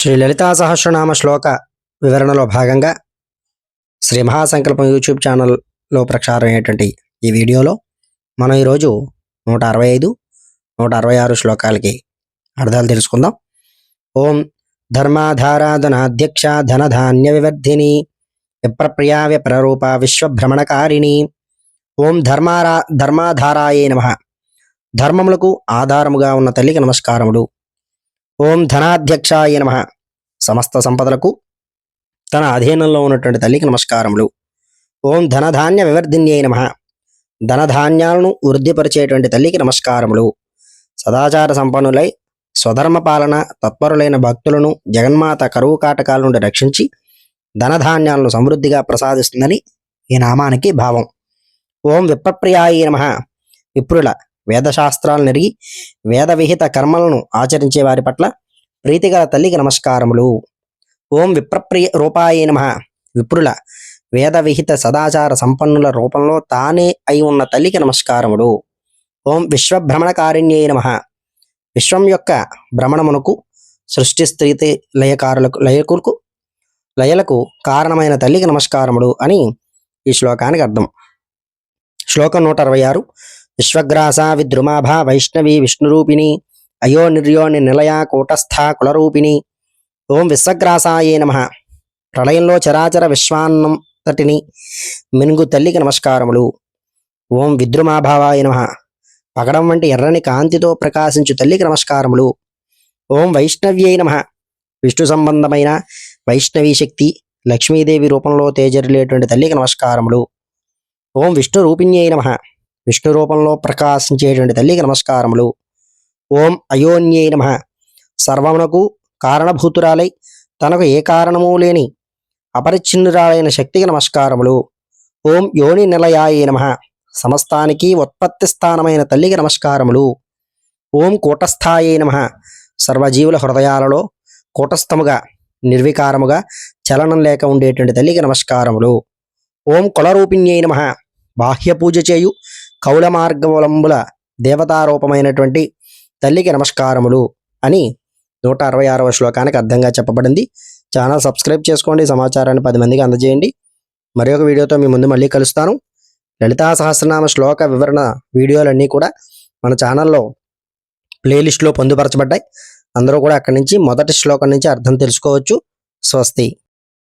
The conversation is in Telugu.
శ్రీ లలితా సహస్రనామ శ్లోక వివరణలో భాగంగా శ్రీ మహాసంకల్పం యూట్యూబ్ ఛానల్లో ప్రచారమైనటువంటి ఈ వీడియోలో మనం ఈరోజు 165, 166 శ్లోకాలకి అర్థాలు తెలుసుకుందాం. ఓం ధర్మాధారాధనాధ్యక్ష ధనధాన్య వివర్ధిని విప్రప్రియా విప్రరూప విశ్వభ్రమణకారిణి. ఓం ధర్మాధారాయే నమః. ధర్మములకు ఆధారముగా ఉన్న తల్లికి నమస్కారములు. ఓం ధనాధ్యక్షాయ నమః. సమస్త సంపదలకు తన అధీనంలో ఉన్నటువంటి తల్లికి నమస్కారములు. ఓం ధనధాన్య వివర్ధిన్యై నమః. ధనధాన్యాలను వృద్ధిపరిచేటువంటి తల్లికి నమస్కారములు. సదాచార సంపన్నులై స్వధర్మ పాలన తత్పరులైన భక్తులను జగన్మాత కరువు కాటకాల నుండి రక్షించి ధనధాన్యాలను సమృద్ధిగా ప్రసాదిస్తుందని ఈ నామానికి భావం. ఓం విప్రప్రియాయ నమః. విప్రుల వేదశాస్త్రాలను ఎరిగి వేద విహిత కర్మలను ఆచరించే వారి పట్ల ప్రీతిగల తల్లికి నమస్కారములు. ఓం విప్రప్రియ రూపాయ నమః. విప్రుల వేద విహిత సదాచార సంపన్నుల రూపంలో తానే అయి ఉన్న తల్లికి నమస్కారములు. ఓం విశ్వభ్రమణకారిణ్యై నమః. విశ్వం యొక్క భ్రమణమునకు సృష్టి స్థితి లయలకు కారణమైన తల్లికి నమస్కారములు అని ఈ శ్లోకానికి అర్థం. శ్లోకం 166. విశ్వగ్రాస విద్రుమాభ వైష్ణవి విష్ణురూపిణి అయో నిర్యోని నిలయ కూటస్థ కులరూపిణి. ఓం విశ్వగ్రాసాయే నమః. ప్రళయంలో చరాచర విశ్వాన్నం తటిని మినుగు తల్లికి నమస్కారములు. ఓం విద్రుమాభావాయ నమః. పగడం వంటి ఎర్రని కాంతితో ప్రకాశించు తల్లికి నమస్కారములు. ఓం వైష్ణవ్యై నమః. విష్ణు సంబంధమైన వైష్ణవీ శక్తి లక్ష్మీదేవి రూపంలో తేజరిలేటువంటి తల్లికి నమస్కారములు. ఓం విష్ణు రూపిణ్యై నమః. విష్ణు రూపంలో ప్రకాశించేటువంటి తల్లికి నమస్కారములు. ఓం అయోన్యై నమః. సర్వమునకు కారణభూతురాలై తనకు ఏ కారణము లేని అపరిచ్ఛిన్నురాలైన శక్తికి నమస్కారములు. ఓం యోని నిలయాయ నమః. సమస్తానికి ఉత్పత్తి స్థానమైన తల్లికి నమస్కారములు. ఓం కూటస్థాయే నమః. సర్వజీవుల హృదయాలలో కూటస్థముగా నిర్వికారముగా చలనం లేక ఉండేటువంటి తల్లికి నమస్కారములు. ఓం కులరూపిణ్యై నమః. బాహ్య పూజ చేయు కౌల మార్గములంబుల దేవతారూపమైనటువంటి తల్లికి నమస్కారములు అని 166వ శ్లోకానికి అర్థంగా చెప్పబడింది. ఛానల్ సబ్స్క్రైబ్ చేసుకోండి. సమాచారాన్ని 10 మందికి అందజేయండి. మరి ఒక వీడియోతో మీ ముందు మళ్ళీ కలుస్తాను. లలితా సహస్రనామ శ్లోక వివరణ వీడియోలన్నీ కూడా మన ఛానల్లో ప్లేలిస్ట్లో పొందుపరచబడ్డాయి. అందరూ కూడా అక్కడి నుంచి మొదటి శ్లోకం నుంచి అర్థం తెలుసుకోవచ్చు. స్వస్తి.